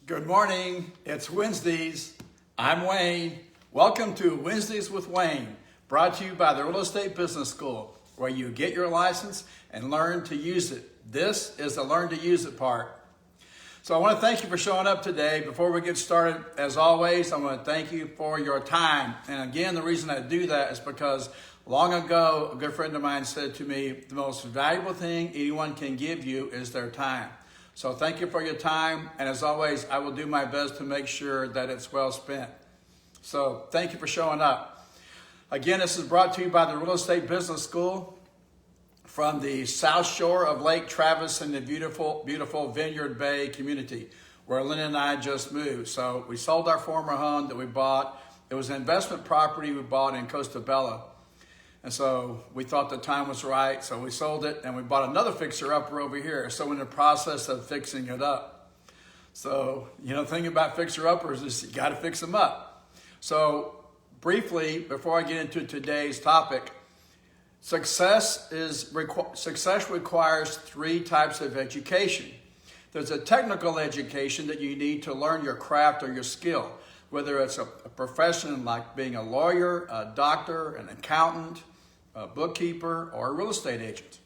Good morning. It's Wednesdays. I'm Wayne. Welcome to Wednesdays with Wayne, brought to you by the Real Estate Business School, where you get your license and learn to use it. This is the learn to use it part. So I want to thank you for showing up today. Before we get started, as always, I want to thank you for your time. And again, the reason I do that is because long ago, a good friend of mine said to me, the most valuable thing anyone can give you is their time. So thank you for your time, and as always, I will do my best to make sure that it's well spent. So thank you for showing up. Again, this is brought to you by the Real Estate Business School from the South Shore of Lake Travis in the beautiful, beautiful Vineyard Bay community, where Lynn and I just moved. So we sold our former home that we bought. It was an investment property we bought in Costa Bella. And so we thought the time was right, so we sold it, and we bought another fixer-upper over here. So we're in the process of fixing it up. So, the thing about fixer-uppers is you got to fix them up. So briefly, before I get into today's topic, success requires three types of education. There's a technical education that you need to learn your craft or your skill, whether it's a profession like being a lawyer, a doctor, an accountant, a bookkeeper, or a real estate agent.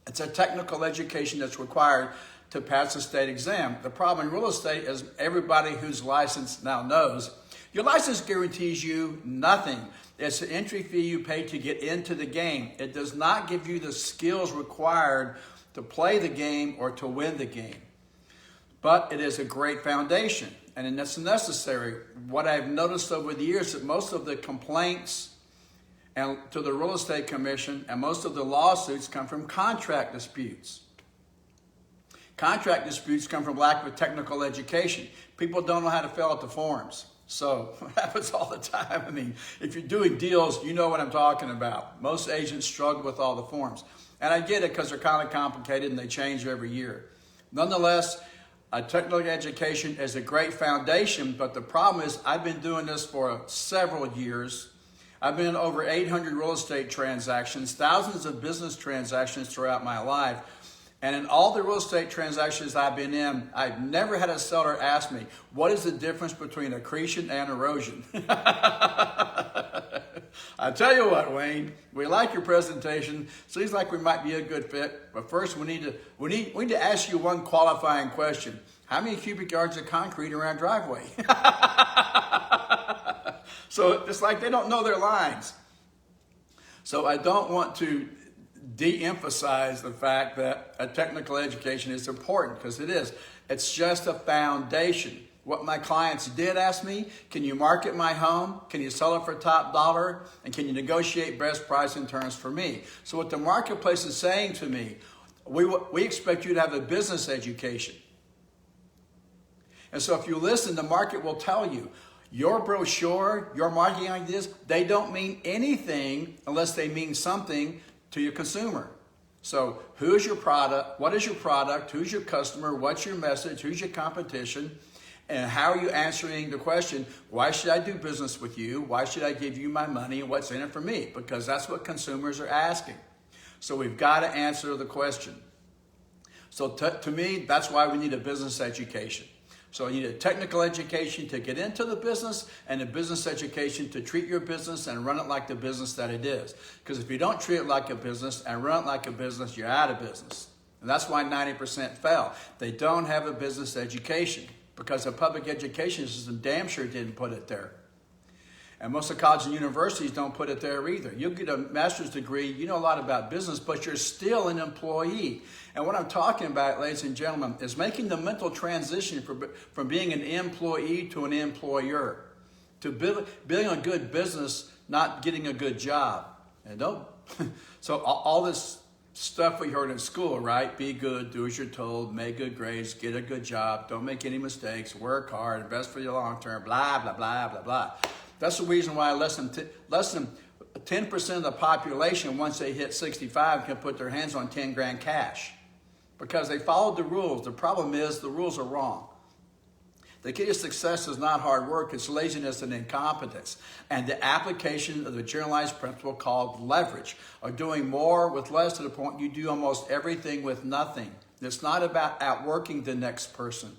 It's a technical education that's required to pass a state exam. The problem in real estate, as everybody who's licensed now knows, your license guarantees you nothing. It's an entry fee you pay to get into the game. It does not give you the skills required to play the game or to win the game. But it is a great foundation, and it's necessary. What I've noticed over the years is that most of the complaints and to the Real Estate Commission and most of the lawsuits come from contract disputes. Contract disputes come from lack of technical education. People don't know how to fill out the forms. So it happens all the time. I mean, if you're doing deals, you know what I'm talking about. Most agents struggle with all the forms. And I get it because they're kind of complicated and they change every year. Nonetheless, a technical education is a great foundation, but the problem is I've been doing this for several years. I've been in over 800 real estate transactions, thousands of business transactions throughout my life. And in all the real estate transactions I've been in, I've never had a seller ask me, what is the difference between accretion and erosion? I tell you what, Wayne, we like your presentation. Seems like we might be a good fit. But first, we need to ask you one qualifying question. How many cubic yards of concrete around driveway? So it's like they don't know their lines. So I don't want to de-emphasize the fact that a technical education is important, because it is. It's just a foundation. What my clients did ask me, can you market my home? Can you sell it for top dollar? And can you negotiate best price and terms for me? So what the marketplace is saying to me, we expect you to have a business education. And so if you listen, the market will tell you, your brochure, your marketing ideas, they don't mean anything unless they mean something to your consumer. So who's your product? What is your product? Who's your customer? What's your message? Who's your competition? And how are you answering the question, why should I do business with you? Why should I give you my money? And what's in it for me? Because that's what consumers are asking. So we've got to answer the question. So to me, that's why we need a business education. So you need a technical education to get into the business and a business education to treat your business and run it like the business that it is. Because if you don't treat it like a business and run it like a business, you're out of business. And that's why 90% fail. They don't have a business education because the public education system damn sure didn't put it there. And most of the colleges and universities don't put it there either. You'll get a master's degree, you know a lot about business, but you're still an employee. And what I'm talking about, ladies and gentlemen, is making the mental transition from being an employee to an employer, to building a good business, not getting a good job. And don't. So all this stuff we heard in school, right? Be good, do as you're told, make good grades, get a good job, don't make any mistakes, work hard, invest for your long term, blah, blah, blah, blah, blah. That's the reason why less than 10% of the population, once they hit 65, can put their hands on 10 grand cash. Because they followed the rules. The problem is the rules are wrong. The key to success is not hard work, it's laziness and incompetence. And the application of the generalized principle called leverage, or doing more with less to the point you do almost everything with nothing. It's not about outworking the next person.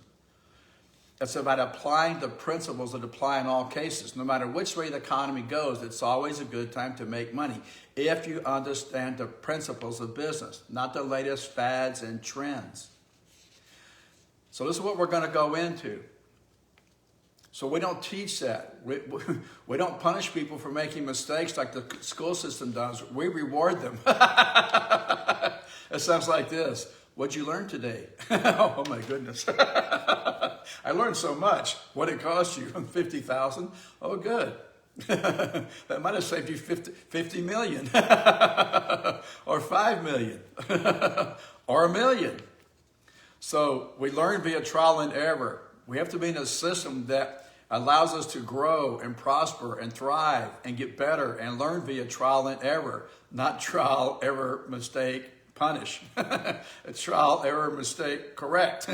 It's about applying the principles that apply in all cases. No matter which way the economy goes, it's always a good time to make money if you understand the principles of business, not the latest fads and trends. So this is what we're going to go into. So we don't teach that. We don't punish people for making mistakes like the school system does. We reward them. It sounds like this. What'd you learn today? Oh my goodness. I learned so much. What it cost you? $50,000? Oh, good. That might have saved you 50 million or 5 million or $1 million. So we learn via trial and error. We have to be in a system that allows us to grow and prosper and thrive and get better and learn via trial and error, not trial, error, mistake, punish. It's trial, error, mistake, correct.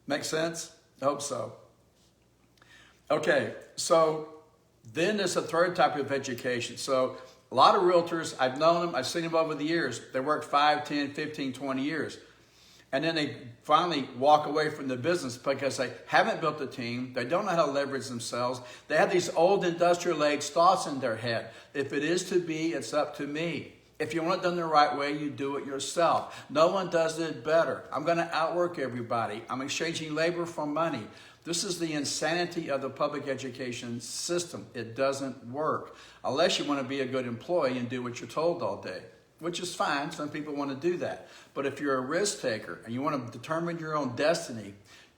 Make sense? I hope so. Okay, so then there's a third type of education. So a lot of realtors, I've known them, I've seen them over the years. They work 5, 10, 15, 20 years. And then they finally walk away from the business because they haven't built a team. They don't know how to leverage themselves. They have these old industrial age thoughts in their head. If it is to be, it's up to me. If you want it done the right way, you do it yourself. No one does it better. I'm going to outwork everybody. I'm exchanging labor for money. This is the insanity of the public education system. It doesn't work unless you want to be a good employee and do what you're told all day, which is fine. Some people want to do that. But if you're a risk taker and you want to determine your own destiny,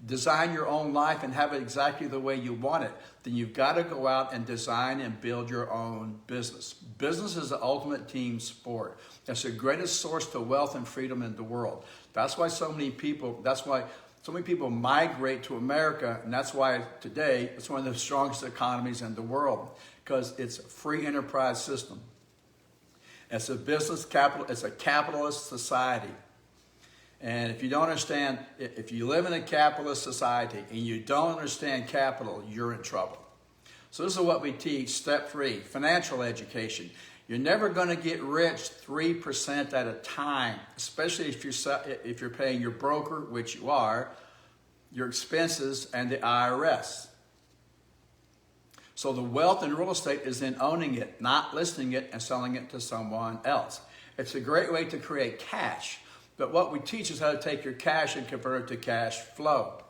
design your own life and have it exactly the way you want it, then you've got to go out and design and build your own business. Business is the ultimate team sport. It's the greatest source to wealth and freedom in the world. That's why so many people migrate to America, and that's why today it's one of the strongest economies in the world, because it's a free enterprise system. It's a business capital, it's a capitalist society. And if you don't understand, if you live in a capitalist society and you don't understand capital, you're in trouble. So this is what we teach, step 3, financial education. You're never going to get rich 3% at a time, especially if you're paying your broker, which you are, your expenses, and the IRS. So the wealth in real estate is in owning it, not listing it and selling it to someone else. It's a great way to create cash. But what we teach is how to take your cash and convert it to cash flow.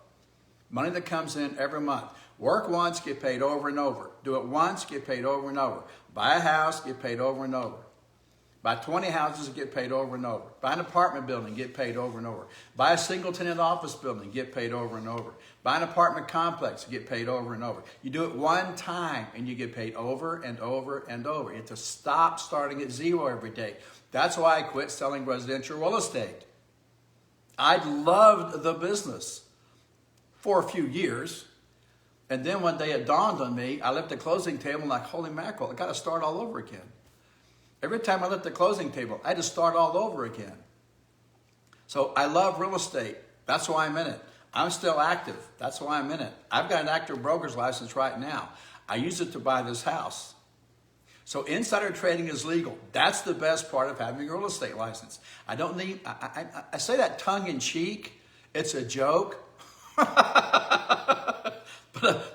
Money that comes in every month. Work once, get paid over and over. Do it once, get paid over and over. Buy a house, get paid over and over. Buy 20 houses, get paid over and over. Buy an apartment building, get paid over and over. Buy a single-tenant office building, get paid over and over. Buy an apartment complex, get paid over and over. You do it one time, and you get paid over and over and over. You have to stop starting at zero every day. That's why I quit selling residential real estate. I loved the business for a few years. And then one day it dawned on me, I left the closing table and like, holy mackerel, I got to start all over again. Every time I left the closing table, I had to start all over again. So I love real estate. That's why I'm in it. I'm still active. That's why I'm in it. I've got an active broker's license right now. I use it to buy this house. So insider trading is legal. That's the best part of having a real estate license. I don't need, I say that tongue in cheek. It's a joke.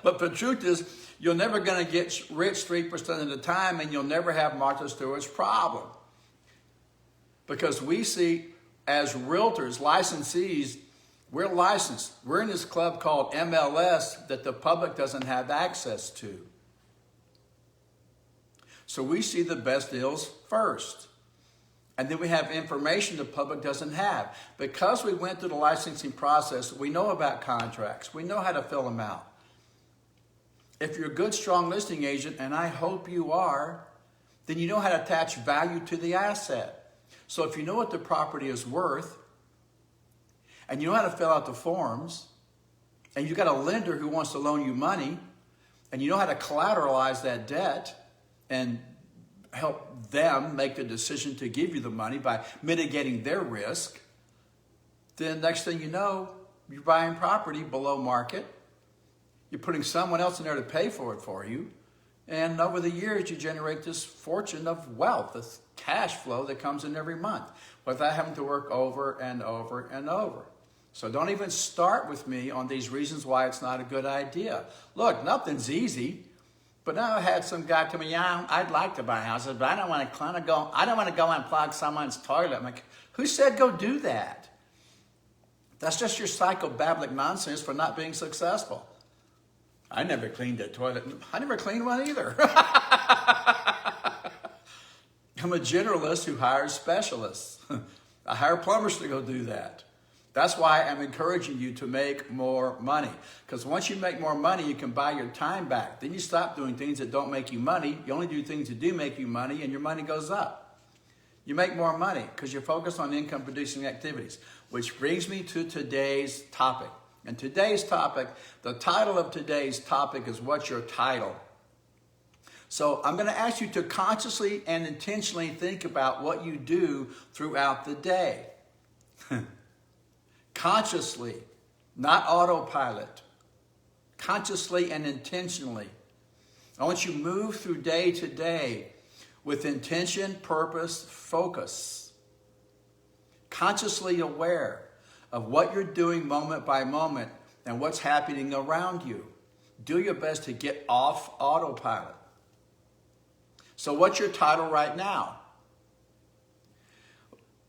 But the truth is, you're never going to get rich 3% of the time, and you'll never have Martha Stewart's problem. Because we see, as realtors, licensees, we're licensed. We're in this club called MLS that the public doesn't have access to. So we see the best deals first. And then we have information the public doesn't have. Because we went through the licensing process, we know about contracts. We know how to fill them out. If you're a good, strong listing agent, and I hope you are, then you know how to attach value to the asset. So if you know what the property is worth, and you know how to fill out the forms, and you got a lender who wants to loan you money, and you know how to collateralize that debt, and help them make the decision to give you the money by mitigating their risk, then next thing you know, you're buying property below market. You're putting someone else in there to pay for it for you. And over the years, you generate this fortune of wealth, this cash flow that comes in every month without having to work over and over and over. So don't even start with me on these reasons why it's not a good idea. Look, nothing's easy. But now I had some guy tell me, yeah, I'd like to buy houses, but I don't want to go and plug someone's toilet. I'm like, who said go do that? That's just your psychobabblic nonsense for not being successful. I never cleaned a toilet. I never cleaned one either. I'm a generalist who hires specialists. I hire plumbers to go do that. That's why I'm encouraging you to make more money. Because once you make more money, you can buy your time back. Then you stop doing things that don't make you money. You only do things that do make you money, and your money goes up. You make more money because you're focused on income-producing activities. Which brings me to today's topic. And today's topic, the title of today's topic is What's Your Title? So I'm going to ask you to consciously and intentionally think about what you do throughout the day. Consciously, not autopilot. Consciously and intentionally. I want you to move through day to day with intention, purpose, focus. Consciously aware of what you're doing moment by moment and what's happening around you. Do your best to get off autopilot. So what's your title right now?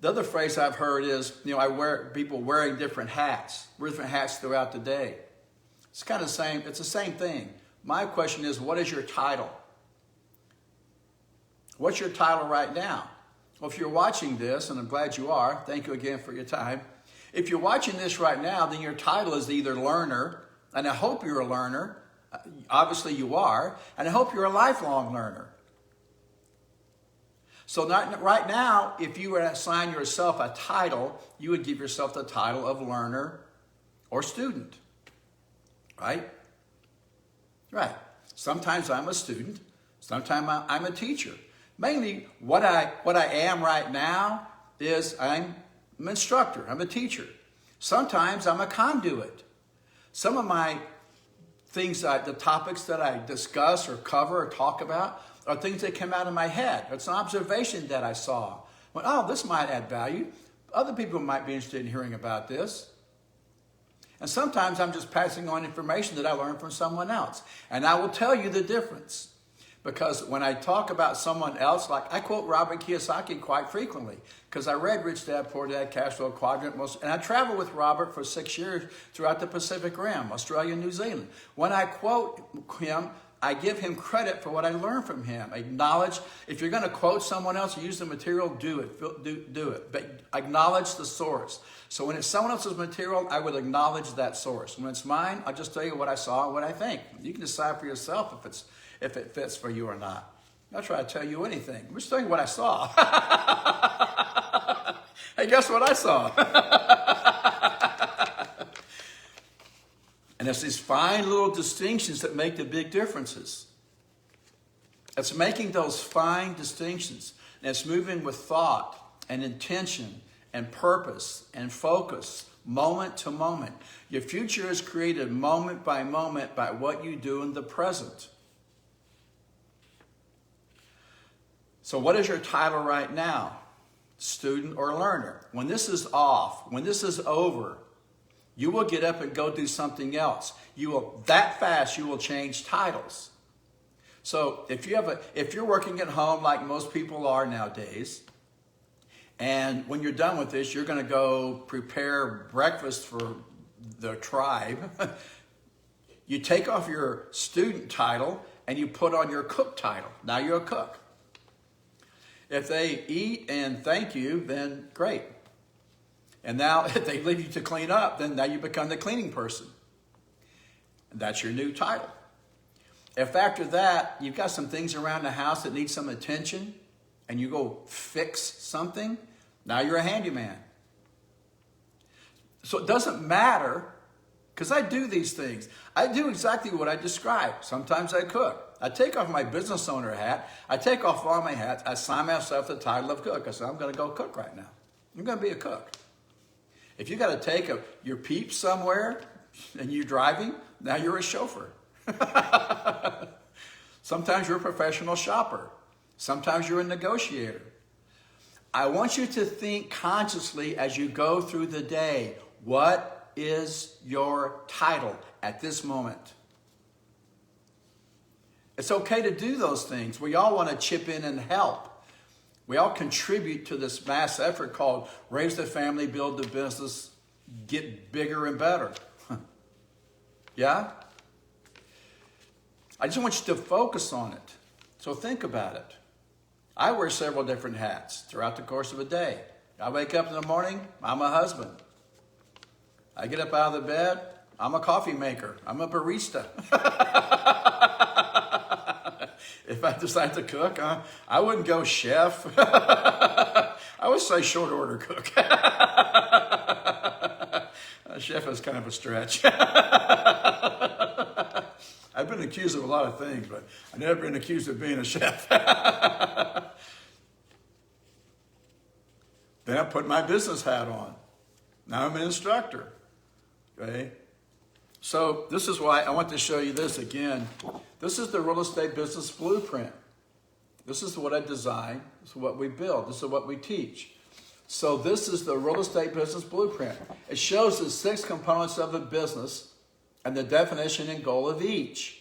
The other phrase I've heard is, I wear people wearing different hats throughout the day. It's kind of the same, it's the same thing. My question is, what is your title? What's your title right now? Well, if you're watching this, and I'm glad you are, thank you again for your time. If you're watching this right now, then your title is either learner, and I hope you're a learner. Obviously you are, and I hope you're a lifelong learner. So right now, if you were to assign yourself a title, you would give yourself the title of learner or student, right? Right. Sometimes I'm a student. Sometimes I'm a teacher. Mainly what I am right now is I'm an instructor. I'm a teacher. Sometimes I'm a conduit. Some of my things, the topics that I discuss or cover or talk about are things that come out of my head. It's an observation that I saw. Well, oh, this might add value. Other people might be interested in hearing about this. And sometimes I'm just passing on information that I learned from someone else. And I will tell you the difference. Because when I talk about someone else, like I quote Robert Kiyosaki quite frequently, because I read Rich Dad, Poor Dad, Cash Flow Quadrant, and I traveled with Robert for 6 years throughout the Pacific Rim, Australia and New Zealand. When I quote him, I give him credit for what I learned from him. Acknowledge, if you're going to quote someone else, use the material, do it. But acknowledge the source. So when it's someone else's material, I will acknowledge that source. When it's mine, I'll just tell you what I saw and what I think. You can decide for yourself if it fits for you or not. I'm not trying to tell you anything. I'm just telling you what I saw. Hey, guess what I saw? And it's these fine little distinctions that make the big differences. It's making those fine distinctions. And it's moving with thought and intention and purpose and focus, moment to moment. Your future is created moment by what you do in the present. So what is your title right now? Student or learner? When this is off, when this is over, you will get up and go do something else. You will change titles. So if you're working at home like most people are nowadays, and when you're done with this, you're going to go prepare breakfast for the tribe. You take off your student title and you put on your cook title. Now you're a cook. If they eat and thank you, then great. And now if they leave you to clean up, then now you become the cleaning person. And that's your new title. If after that, you've got some things around the house that need some attention, and you go fix something, now you're a handyman. So it doesn't matter, because I do these things. I do exactly what I described. Sometimes I cook. I take off my business owner hat. I take off all my hats. I assign myself the title of cook. I say, I'm going to go cook right now. I'm going to be a cook. If you got to take your peeps somewhere and you're driving, now you're a chauffeur. Sometimes you're a professional shopper. Sometimes you're a negotiator. I want you to think consciously as you go through the day. What is your title at this moment? It's okay to do those things. We all want to chip in and help. We all contribute to this mass effort called raise the family, build the business, get bigger and better. Yeah? I just want you to focus on it. So think about it. I wear several different hats throughout the course of a day. I wake up in the morning, I'm a husband. I get up out of the bed, I'm a coffee maker. I'm a barista. If I decide to cook, I wouldn't go chef. I would say short order cook. Chef is kind of a stretch. I've been accused of a lot of things, but I've never been accused of being a chef. Then I put my business hat on. Now I'm an instructor. Okay? So this is why I want to show you this again. This is the real estate business blueprint. This is what I design. This is what we build. This is what we teach. So this is the real estate business blueprint. It shows the 6 components of a business and the definition and goal of each.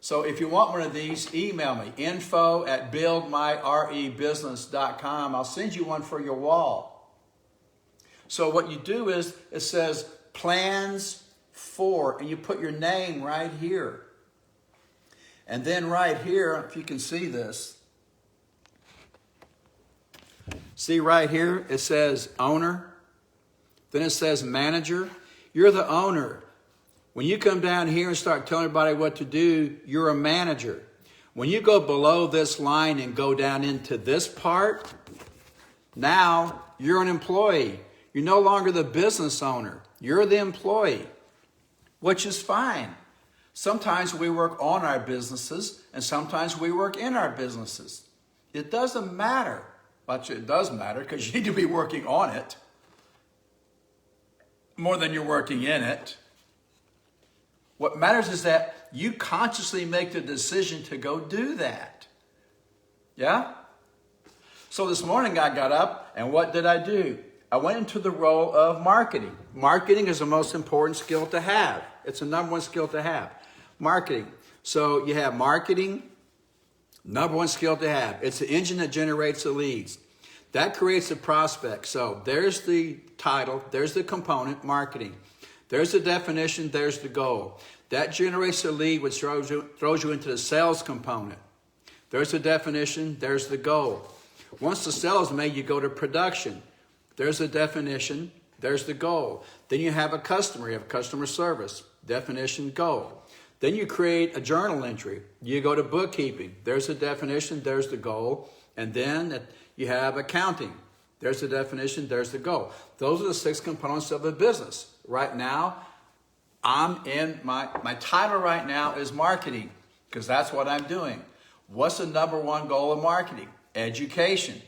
So if you want one of these, email me, info@buildmyrebusiness.com. I'll send you one for your wall. So what you do is, it says plans for, and you put your name right here. And then right here, if you can see this, see right here, it says owner. Then it says manager. You're the owner. When you come down here and start telling everybody what to do, you're a manager. When you go below this line and go down into this part, now you're an employee. You're no longer the business owner. You're the employee, which is fine. Sometimes we work on our businesses and sometimes we work in our businesses. It doesn't matter. But it does matter because you need to be working on it more than you're working in it. What matters is that you consciously make the decision to go do that. Yeah? So this morning I got up and what did I do? I went into the role of marketing. Marketing is the most important skill to have. It's the number one skill to have. Marketing. So you have marketing, number one skill to have. It's the engine that generates the leads. That creates the prospect. So there's the title, there's the component, marketing. There's the definition, there's the goal. That generates the lead, which throws you into the sales component. There's the definition, there's the goal. Once the sale is made, you go to production. There's the definition, there's the goal. Then you have a customer, you have customer service, definition, goal. Then you create a journal entry. You go to bookkeeping. There's the definition, there's the goal. And then you have accounting. There's the definition, there's the goal. Those are the 6 components of a business. Right now, I'm in my title right now is marketing because that's what I'm doing. What's the number one goal of marketing? Education.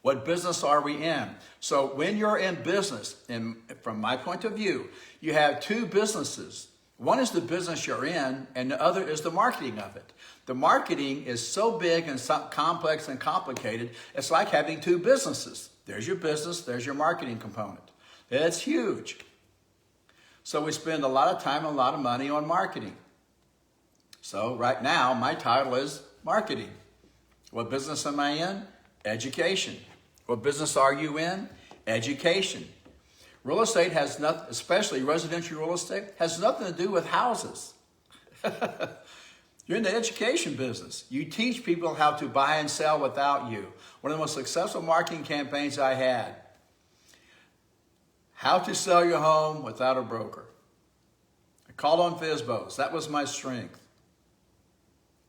What business are we in? So when you're in business, and from my point of view, you have 2 businesses. One is the business you're in, and the other is the marketing of it. The marketing is so big and so complex and complicated, it's like having 2 businesses. There's your business, there's your marketing component. It's huge. So we spend a lot of time and a lot of money on marketing. So right now, my title is marketing. What business am I in? Education. What business are you in? Education. Real estate has nothing, especially residential real estate, has nothing to do with houses. You're in the education business. You teach people how to buy and sell without you. One of the most successful marketing campaigns I had. How to sell your home without a broker. I called on FSBOs. That was my strength.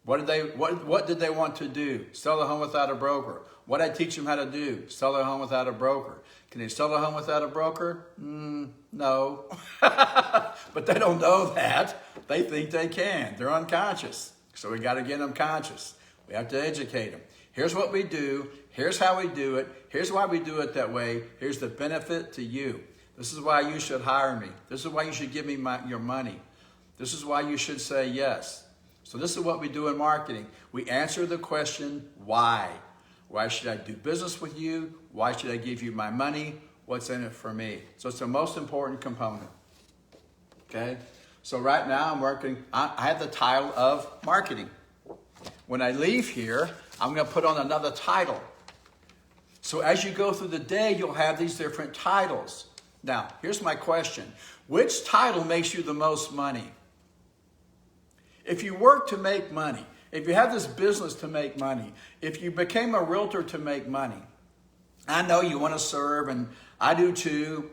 What did they want to do? Sell a home without a broker. What did I teach them how to do? Sell their home without a broker. Can they sell a home without a broker? No. But they don't know that. They think they can. They're unconscious. So we got to get them conscious. We have to educate them. Here's what we do. Here's how we do it. Here's why we do it that way. Here's the benefit to you. This is why you should hire me. This is why you should give me your money. This is why you should say yes. So this is what we do in marketing. We answer the question, why? Why should I do business with you? Why should I give you my money? what's in it for me. So it's the most important component. Okay? So right now I'm working, I have the title of marketing. When I leave here, I'm going to put on another title. So as you go through the day, you'll have these different titles. Now, here's my question. Which title makes you the most money? If you work to make money, if you have this business to make money, if you became a realtor to make money, I know you want to serve, and I do too,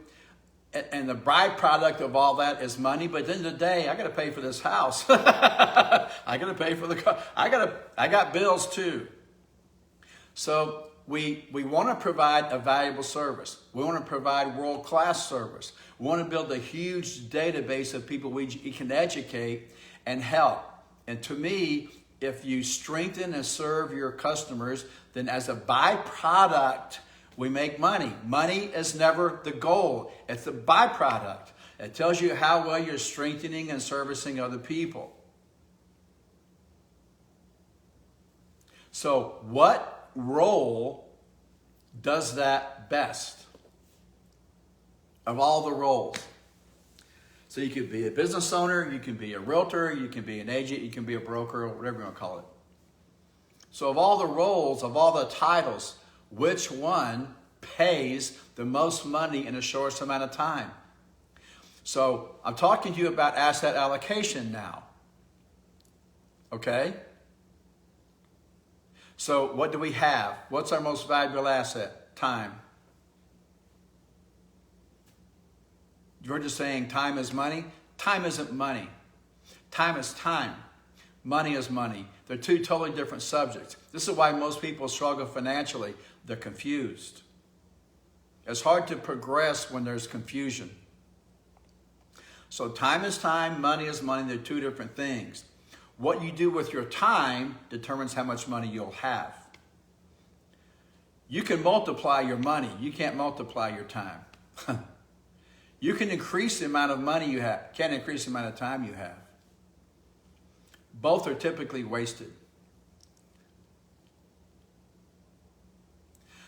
and the byproduct of all that is money, but at the end of the day, I got to pay for this house. I got to pay for the car. I got bills too. So we want to provide a valuable service. We want to provide world-class service. We want to build a huge database of people we can educate and help. And to me, if you strengthen and serve your customers, then as a byproduct, we make money. Money is never the goal. It's the byproduct. It tells you how well you're strengthening and servicing other people. So what role does that best of all the roles? So you could be a business owner, you can be a realtor, you can be an agent, you can be a broker, or whatever you want to call it. So of all the roles, of all the titles, which one pays the most money in the shortest amount of time? So I'm talking to you about asset allocation now. Okay? So what do we have? What's our most valuable asset? Time. You're just saying time is money? Time isn't money. Time is time. Money is money. They're two totally different subjects. This is why most people struggle financially. They're confused. It's hard to progress when there's confusion. So time is time, money is money. They're two different things. What you do with your time determines how much money you'll have. You can multiply your money. You can't multiply your time. You can increase the amount of money you have. Can't increase the amount of time you have. Both are typically wasted.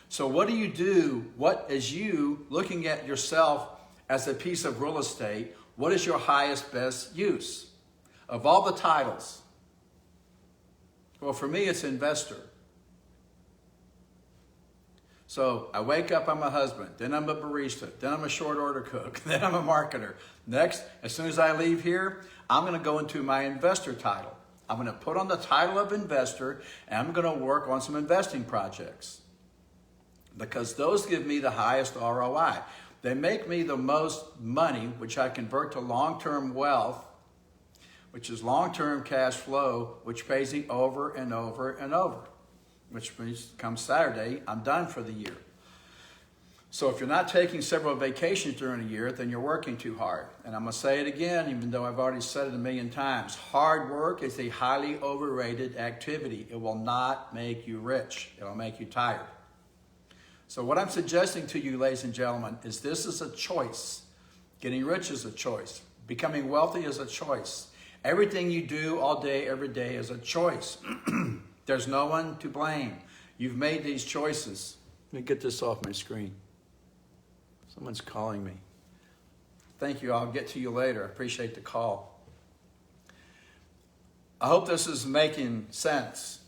So what do you do? What is you looking at yourself as a piece of real estate? What is your highest, best use? Of all the titles. Well, for me, it's investor. So I wake up, I'm a husband, then I'm a barista, then I'm a short order cook, then I'm a marketer. Next, as soon as I leave here, I'm going to go into my investor title. I'm going to put on the title of investor, and I'm going to work on some investing projects. Because those give me the highest ROI. They make me the most money, which I convert to long-term wealth, which is long-term cash flow, which pays me over and over and over. Which means come Saturday, I'm done for the year. So if you're not taking several vacations during the year, then you're working too hard. And I'm going to say it again, even though I've already said it a million times. Hard work is a highly overrated activity. It will not make you rich. It will make you tired. So what I'm suggesting to you, ladies and gentlemen, is this is a choice. Getting rich is a choice. Becoming wealthy is a choice. Everything you do all day, every day is a choice. There's no one to blame. You've made these choices. Let me get this off my screen. Someone's calling me. Thank you. I'll get to you later. I appreciate the call. I hope this is making sense.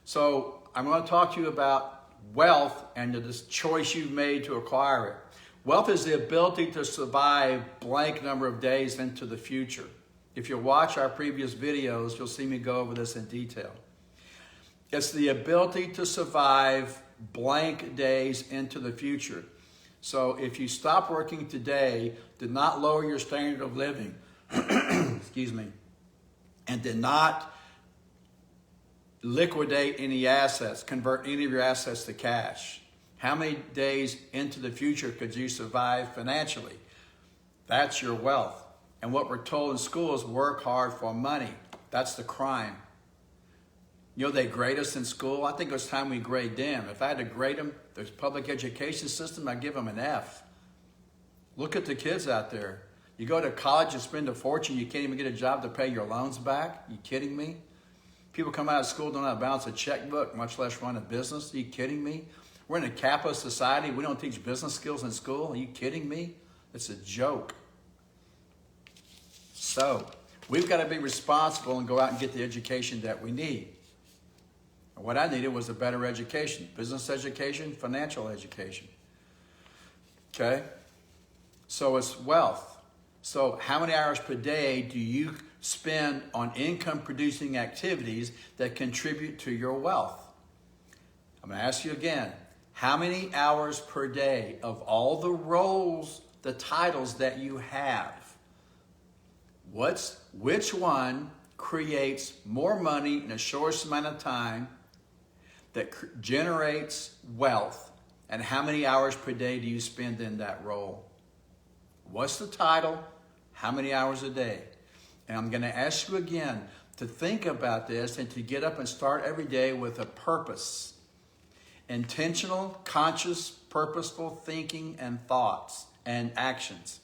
So I'm going to talk to you about wealth and the choice you've made to acquire it. Wealth is the ability to survive blank number of days into the future. If you watch our previous videos, you'll see me go over this in detail. It's the ability to survive blank days into the future. So if you stop working today, did not lower your standard of living, excuse me, and did not liquidate any assets, convert any of your assets to cash, how many days into the future could you survive financially? That's your wealth. And what we're told in school is work hard for money. That's the crime. You know, they grade us in school. I think it's time we grade them. If I had to grade them, the public education system, I'd give them an F. Look at the kids out there. You go to college and spend a fortune, you can't even get a job to pay your loans back. You kidding me? People come out of school, don't know how to balance a checkbook, much less run a business. Are you kidding me? We're in a capitalist society. We don't teach business skills in school. Are you kidding me? It's a joke. So we've got to be responsible and go out and get the education that we need. And what I needed was a better education, business education, financial education. Okay? So it's wealth. So how many hours per day do you spend on income producing activities that contribute to your wealth? I'm going to ask you again, how many hours per day of all the roles, the titles that you have, which one creates more money in a short amount of time that generates wealth, and how many hours per day do you spend in that role? What's the title? How many hours a day? And I'm going to ask you again to think about this and to get up and start every day with a purpose. Intentional, conscious, purposeful thinking and thoughts and actions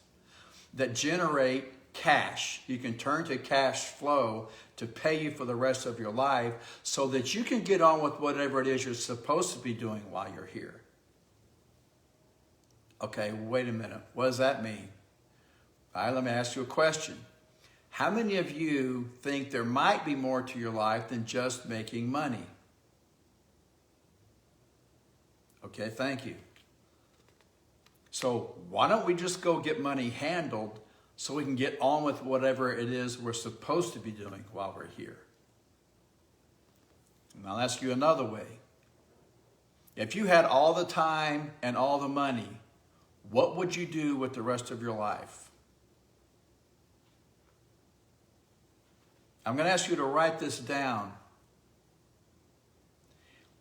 that generate cash. You can turn to cash flow to pay you for the rest of your life so that you can get on with whatever it is you're supposed to be doing while you're here. Okay, wait a minute. What does that mean? All right, let me ask you a question. How many of you think there might be more to your life than just making money? Okay, thank you. So why don't we just go get money handled so we can get on with whatever it is we're supposed to be doing while we're here? And I'll ask you another way. If you had all the time and all the money, what would you do with the rest of your life? I'm going to ask you to write this down.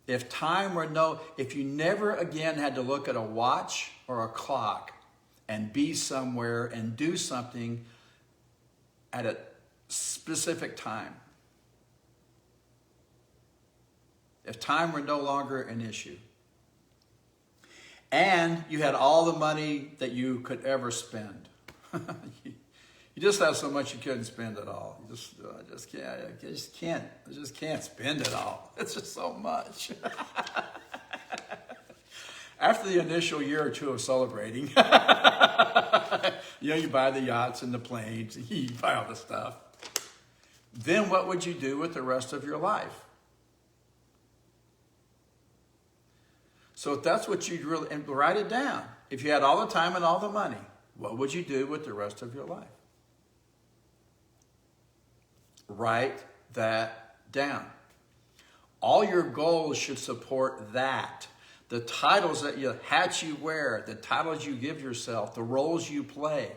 If you never again had to look at a watch or a clock and be somewhere and do something at a specific time, if time were no longer an issue, and you had all the money that you could ever spend, you just have so much you couldn't spend it all. You just can't spend it all. It's just so much. After the initial year or two of celebrating, you buy the yachts and the planes, you buy all the stuff. Then what would you do with the rest of your life? So if that's what you'd really, and write it down. If you had all the time and all the money, what would you do with the rest of your life? Write that down. All your goals should support that. The titles hats you wear, the titles you give yourself, the roles you play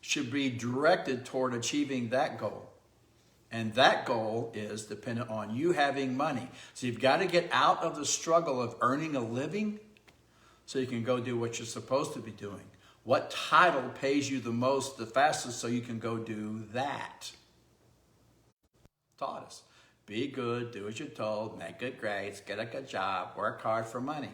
should be directed toward achieving that goal. And that goal is dependent on you having money. So you've got to get out of the struggle of earning a living so you can go do what you're supposed to be doing. What title pays you the most, the fastest, so you can go do that? Taught us. Be good, do as you're told, make good grades, get a good job, work hard for money.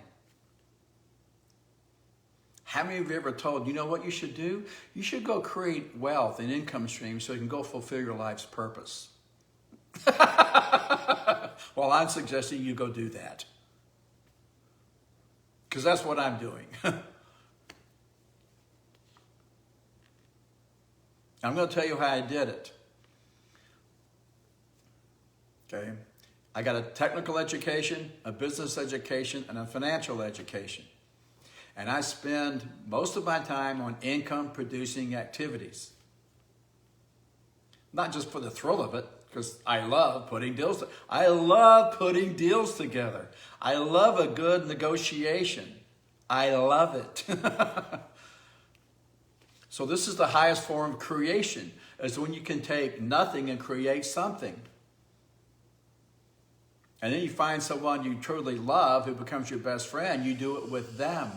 How many of you ever told, you know what you should do? You should go create wealth and income streams so you can go fulfill your life's purpose. Well, I'm suggesting you go do that. Because that's what I'm doing. I'm going to tell you how I did it. Okay, I got a technical education, a business education, and a financial education. And I spend most of my time on income producing activities. Not just for the thrill of it, because I love putting deals together. I love putting deals together. I love a good negotiation. I love it. So this is the highest form of creation, is when you can take nothing and create something. And then you find someone you truly love who becomes your best friend. You do it with them.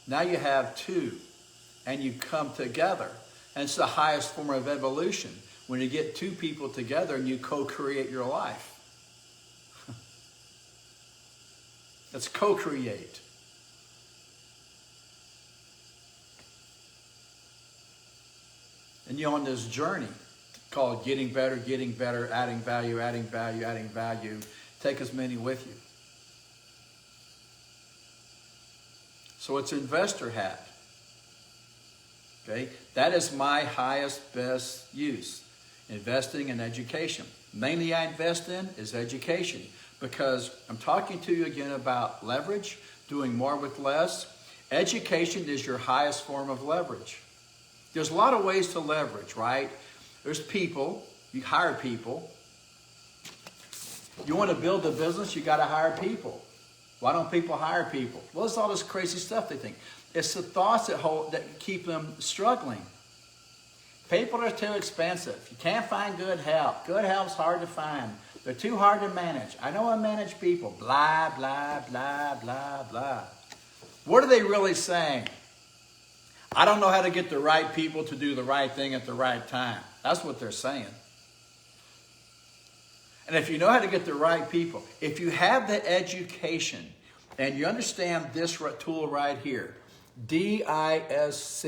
Now you have two, and you come together. And it's the highest form of evolution, when you get two people together and you co-create your life. Let's co-create. And you're on this journey called getting better, adding value, adding value, adding value. Take as many with you. So it's investor hat. Okay, that is my highest, best use. Investing in education. Mainly I invest in is education, because I'm talking to you again about leverage, doing more with less. Education is your highest form of leverage. There's a lot of ways to leverage, right? There's people, you hire people. You want to build a business, you got to hire people. Why don't people hire people? Well, it's all this crazy stuff they think. It's the thoughts that keep them struggling. People are too expensive. You can't find good help. Good help's hard to find. They're too hard to manage. I know I manage people. Blah, blah, blah, blah, blah. What are they really saying? I don't know how to get the right people to do the right thing at the right time. That's what they're saying. And if you know how to get the right people, if you have the education and you understand this tool right here, DISC,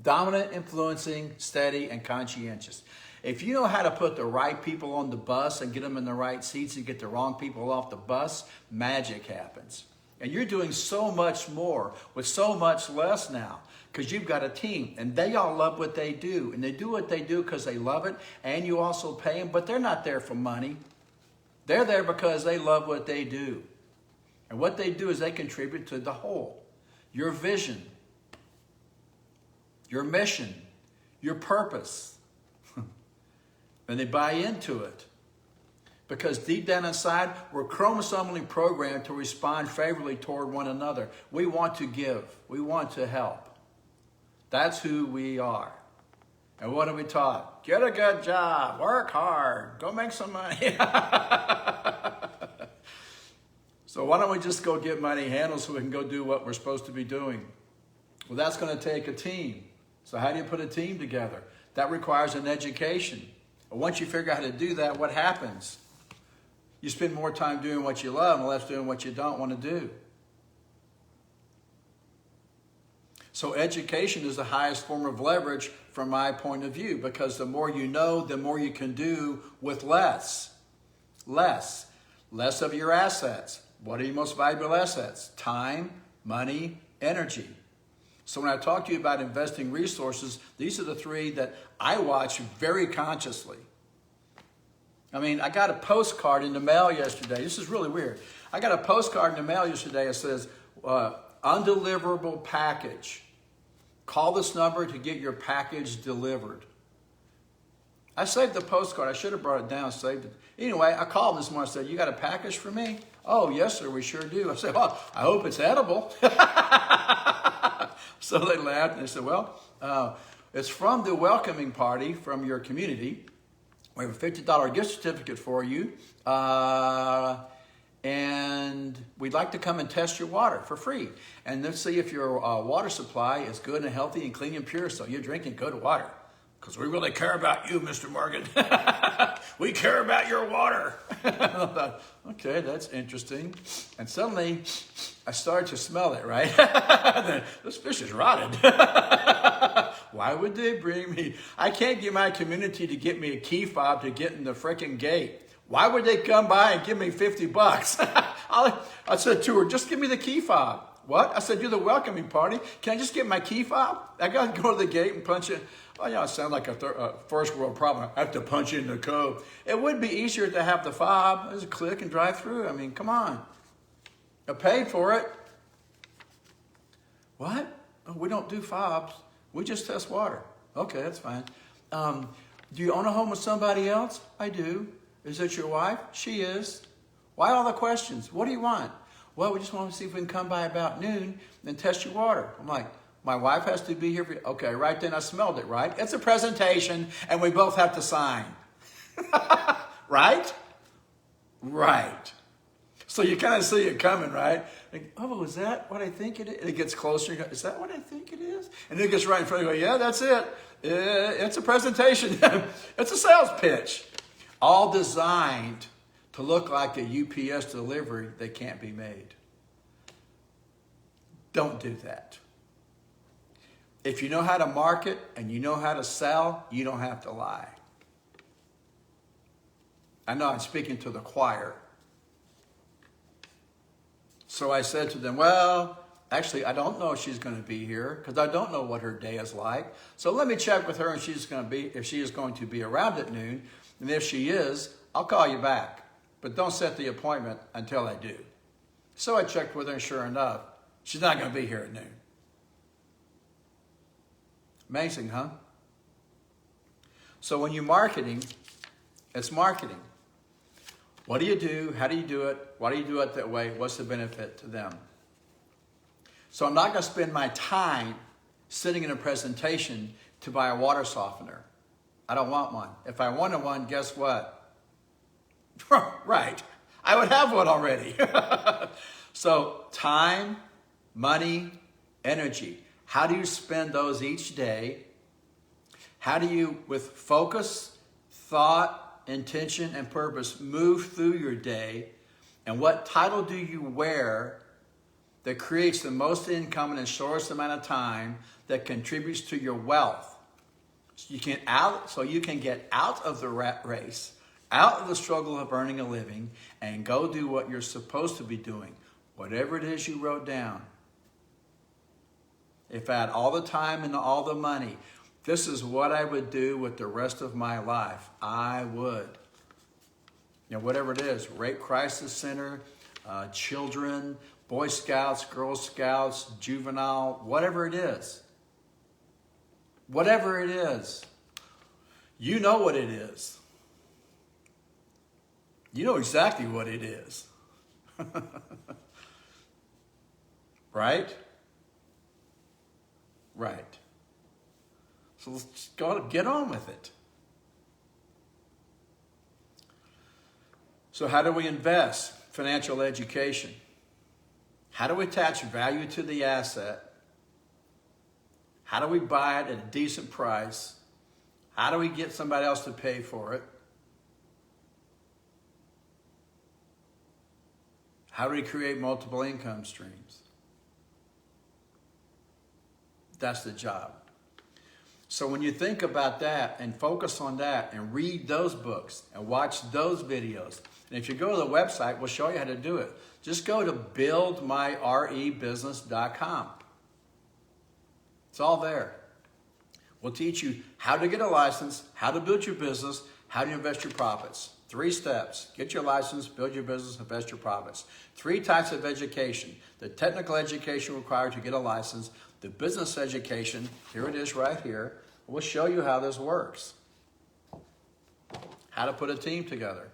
dominant, influencing, steady, and conscientious. If you know how to put the right people on the bus and get them in the right seats and get the wrong people off the bus, magic happens. And you're doing so much more with so much less now because you've got a team and they all love what they do. And they do what they do because they love it, and you also pay them, but they're not there for money. They're there because they love what they do. And what they do is they contribute to the whole. Your vision, your mission, your purpose. And they buy into it. Because deep down inside, we're chromosomally programmed to respond favorably toward one another. We want to give. We want to help. That's who we are. And what are we taught? Get a good job. Work hard. Go make some money. So why don't we just go get money handled so we can go do what we're supposed to be doing? Well, that's going to take a team. So how do you put a team together? That requires an education. But once you figure out how to do that, what happens? You spend more time doing what you love and less doing what you don't want to do. So education is the highest form of leverage from my point of view, because the more you know, the more you can do with less. Less of your assets. What are your most valuable assets? Time, money, energy. So when I talk to you about investing resources, these are the three that I watch very consciously. I mean, I got a postcard in the mail yesterday. This is really weird. I got a postcard in the mail yesterday that says, undeliverable package. Call this number to get your package delivered. I saved the postcard. I should have brought it down, saved it. Anyway, I called this morning and said, you got a package for me? Oh, yes, sir, we sure do. I said, well, I hope it's edible. So they laughed and they said, well, it's from the welcoming party from your community. We have a $50 gift certificate for you. And we'd like to come and test your water for free. And then see if your water supply is good and healthy and clean and pure, so you're drinking good water. Because we really care about you, Mr. Morgan. We care about your water. I thought, okay, that's interesting. And suddenly, I started to smell it, right? This fish is rotted. Why would they bring me? I can't get my community to get me a key fob to get in the frickin' gate. Why would they come by and give me $50? I said to her, just give me the key fob. What? I said, you're the welcoming party. Can I just get my key fob? I got to go to the gate and punch it. Oh, yeah, it sounds like a first world problem. I have to punch in the code. It would be easier to have the fob. Just click and drive through. I mean, come on. I paid for it. What? Oh, we don't do fobs. We just test water. Okay, that's fine. Do you own a home with somebody else? I do. Is it your wife? She is. Why all the questions? What do you want? Well, we just want to see if we can come by about noon and test your water. I'm like, my wife has to be here. Okay, right then I smelled it, right? It's a presentation and we both have to sign. Right? Right. So you kind of see it coming, right? Like, oh, is that what I think it is? And it gets closer. You go, is that what I think it is? And then it gets right in front of you. Yeah, that's it. It's a presentation. It's a sales pitch. All designed to look like a UPS delivery that can't be made. Don't do that. If you know how to market and you know how to sell, you don't have to lie. I know I'm speaking to the choir. So I said to them, well, Actually, I don't know if she's going to be here because I don't know what her day is like. So let me check with her and if she is going to be around at noon. And if she is, I'll call you back. But don't set the appointment until I do. So I checked with her and sure enough, she's not going to be here at noon. Amazing, huh? So when you're marketing, it's marketing. What do you do? How do you do it? Why do you do it that way? What's the benefit to them? So I'm not going to spend my time sitting in a presentation to buy a water softener. I don't want one. If I wanted one, guess what? Right. I would have one already. So time, money, energy. How do you spend those each day? How do you, with focus, thought, intention, and purpose, move through your day? And what title do you wear that creates the most income in the shortest amount of time that contributes to your wealth? So you can get out of the rat race, out of the struggle of earning a living, and go do what you're supposed to be doing, whatever it is you wrote down. If I had all the time and all the money, this is what I would do with the rest of my life. I would. You know, whatever it is, Rape Crisis Center, children, Boy Scouts, Girl Scouts, juvenile, whatever it is. Whatever it is. You know what it is. You know exactly what it is. Right? Right. So let's just get on with it. So how do we invest? Financial education. How do we attach value to the asset? How do we buy it at a decent price? How do we get somebody else to pay for it? How do we create multiple income streams? That's the job. So when you think about that and focus on that and read those books and watch those videos, and if you go to the website, we'll show you how to do it. Just go to buildmyrebusiness.com. It's all there. We'll teach you how to get a license, how to build your business, how to invest your profits. 3 steps. Get your license, build your business, invest your profits. 3 types of education. The technical education required to get a license, the business education, here it is right here. We'll show you how this works. How to put a team together.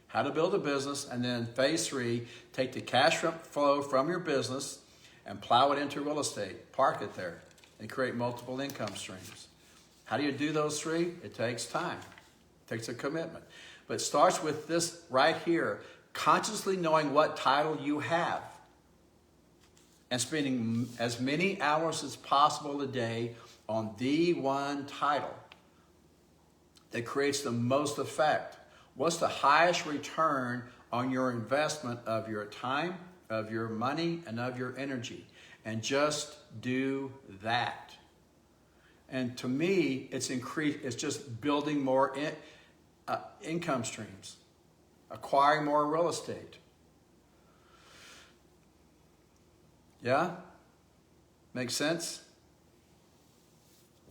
How to build a business, and then phase 3, take the cash flow from your business and plow it into real estate. Park it there and create multiple income streams. How do you do those 3? It takes time. It takes a commitment. But it starts with this right here, consciously knowing what title you have and spending as many hours as possible a day on the one title that creates the most effect. What's the highest return on your investment of your time, of your money, and of your energy? And just do that. And to me, it's just building more income streams, acquiring more real estate. Yeah? Make sense?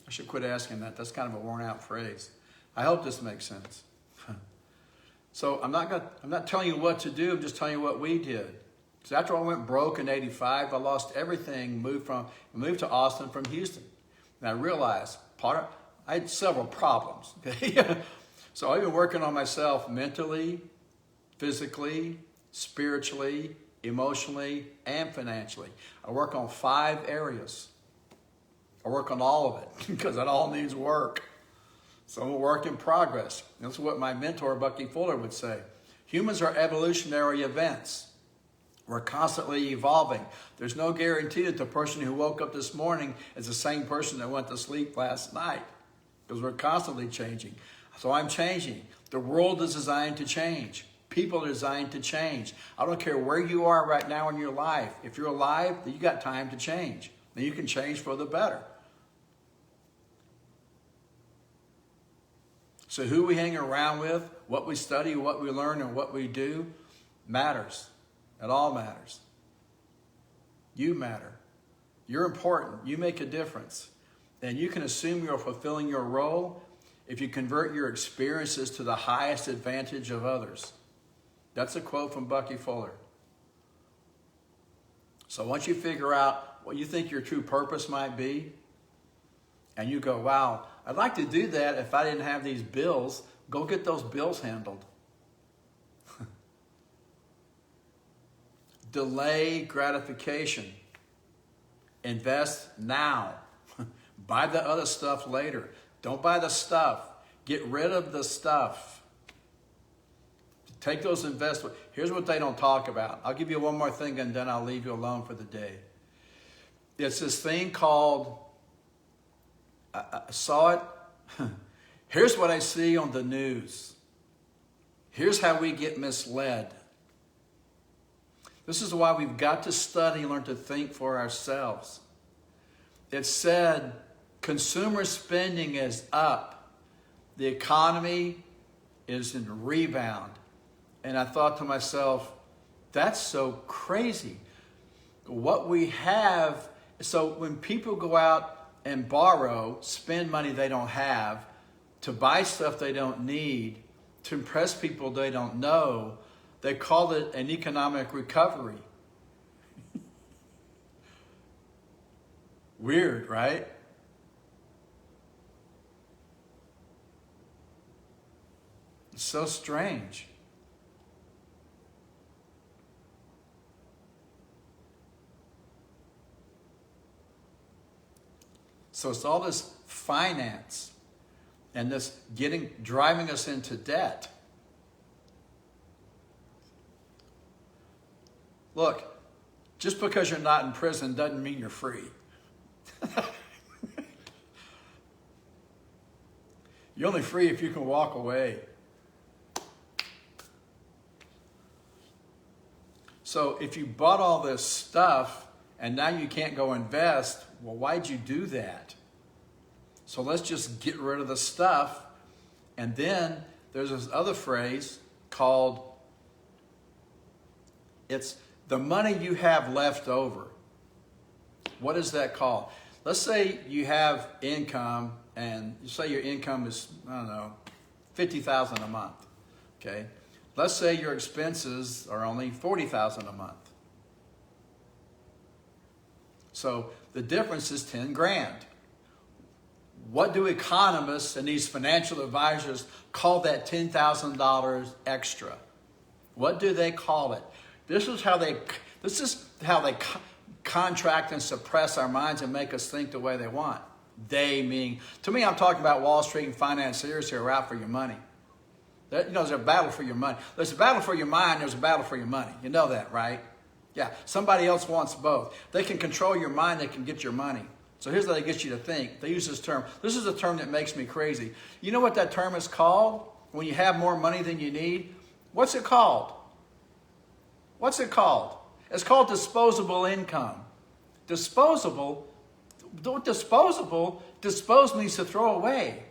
I should quit asking that. That's kind of a worn out phrase. I hope this makes sense. So I'm not telling you what to do. I'm just telling you what we did. Because after I went broke in '85, I lost everything. Moved to Austin from Houston, and I realized I had several problems. Okay, so I've been working on myself mentally, physically, spiritually, emotionally, and financially. I work on 5 areas. I work on all of it because it all needs work. So I'm a work in progress. That's what my mentor, Bucky Fuller, would say. Humans are evolutionary events. We're constantly evolving. There's no guarantee that the person who woke up this morning is the same person that went to sleep last night, because we're constantly changing. So I'm changing. The world is designed to change. People are designed to change. I don't care where you are right now in your life. If you're alive, then you got time to change. Then you can change for the better. So who we hang around with, what we study, what we learn, and what we do matters. It all matters. You matter. You're important. You make a difference. And you can assume you're fulfilling your role if you convert your experiences to the highest advantage of others. That's a quote from Bucky Fuller. So once you figure out what you think your true purpose might be, and you go, wow, I'd like to do that if I didn't have these bills, go get those bills handled. Delay gratification. Invest now. Buy the other stuff later. Don't buy the stuff. Get rid of the stuff. Take those investments. Here's what they don't talk about. I'll give you one more thing and then I'll leave you alone for the day. It's this thing called, I saw it. Here's what I see on the news. Here's how we get misled. This is why we've got to study and learn to think for ourselves. It said consumer spending is up. The economy is in rebound. And I thought to myself, that's so crazy. What we have, so when people go out and borrow, spend money they don't have, to buy stuff they don't need, to impress people they don't know, they call it an economic recovery. Weird, right? It's so strange. So it's all this finance and this driving us into debt. Look, just because you're not in prison doesn't mean you're free. You're only free if you can walk away. So if you bought all this stuff and now you can't go invest, well, why'd you do that? So let's just get rid of the stuff. And then there's this other phrase called, it's the money you have left over. What is that called? Let's say you have income and you say your income is, I don't know, $50,000 a month, okay? Let's say your expenses are only $40,000 a month. So the difference is 10 grand. What do economists and these financial advisors call that $10,000 extra? What do they call it? This is how they contract and suppress our minds and make us think the way they want. They mean, to me, I'm talking about Wall Street and financiers who are out for your money. There's a battle for your money. There's a battle for your mind, there's a battle for your money. You know that, right? Yeah, somebody else wants both. They can control your mind, they can get your money. So here's how they get you to think. They use this term. This is a term that makes me crazy. You know what that term is called? When you have more money than you need? What's it called? What's it called? It's called disposable income. Disposable? Dispose means to throw away.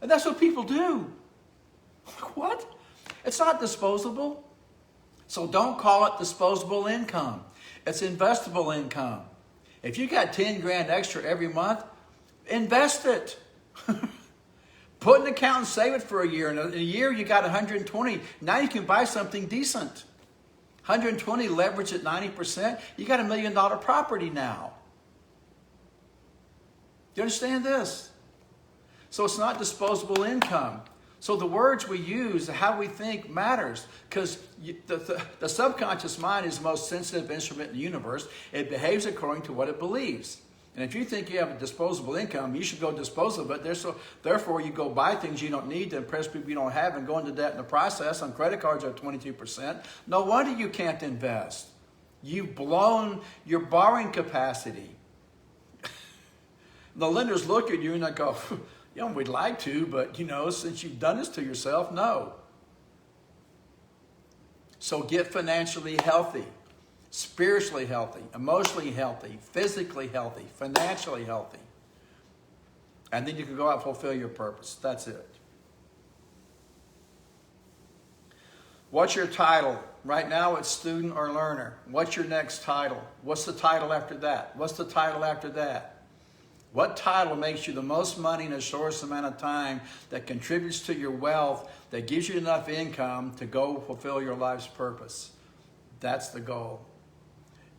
And that's what people do. What? It's not disposable. So don't call it disposable income. It's investable income. If you got 10 grand extra every month, invest it. Put in an account and save it for a year. In a year, you got 120. Now you can buy something decent. 120 leverage at 90%. You got $1 million property now. Do you understand this? So it's not disposable income. So the words we use, how we think matters, because the subconscious mind is the most sensitive instrument in the universe. It behaves according to what it believes. And if you think you have a disposable income, you should go dispose of it. Therefore, you go buy things you don't need to impress people you don't have and go into debt in the process. On credit cards are 22%. No wonder you can't invest. You've blown your borrowing capacity. The lenders look at you and they go, we'd like to, but since you've done this to yourself, no. So get financially healthy, spiritually healthy, emotionally healthy, physically healthy, financially healthy. And then you can go out and fulfill your purpose. That's it. What's your title? Right now it's student or learner. What's your next title? What's the title after that? What's the title after that? What title makes you the most money in the shortest amount of time, that contributes to your wealth, that gives you enough income to go fulfill your life's purpose? That's the goal.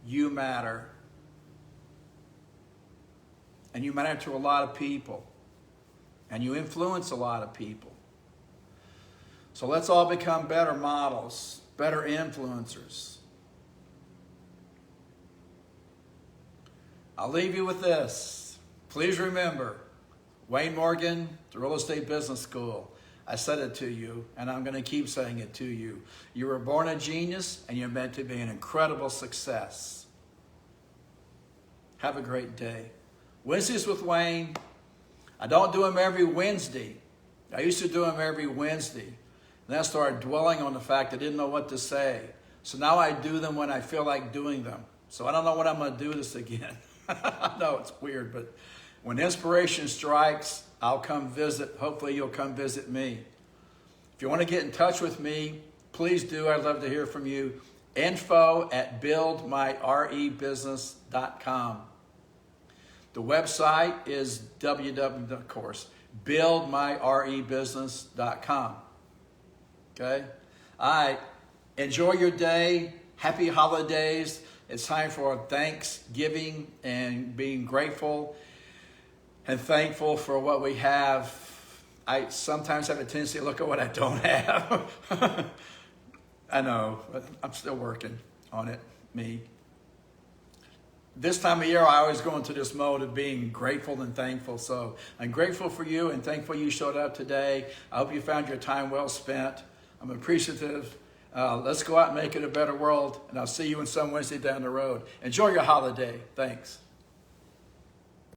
You matter. And you matter to a lot of people. And you influence a lot of people. So let's all become better models, better influencers. I'll leave you with this. Please remember, Wayne Morgan, the Real Estate Business School. I said it to you, and I'm going to keep saying it to you. You were born a genius, and you're meant to be an incredible success. Have a great day. Wednesdays with Wayne. I don't do them every Wednesday. I used to do them every Wednesday. Then I started dwelling on the fact I didn't know what to say. So now I do them when I feel like doing them. So I don't know when I'm going to do this again. I know it's weird, but when inspiration strikes, I'll come visit. Hopefully you'll come visit me. If you want to get in touch with me, please do. I'd love to hear from you. info@buildmyrebusiness.com. The website is of course, buildmyrebusiness.com. Okay? All right. Enjoy your day. Happy holidays. It's time for Thanksgiving and being grateful and thankful for what we have. I sometimes have a tendency to look at what I don't have. I know, but I'm still working on it, me. This time of year, I always go into this mode of being grateful and thankful. So I'm grateful for you and thankful you showed up today. I hope you found your time well spent. I'm appreciative. Let's go out and make it a better world. And I'll see you in some Wednesday down the road. Enjoy your holiday. Thanks.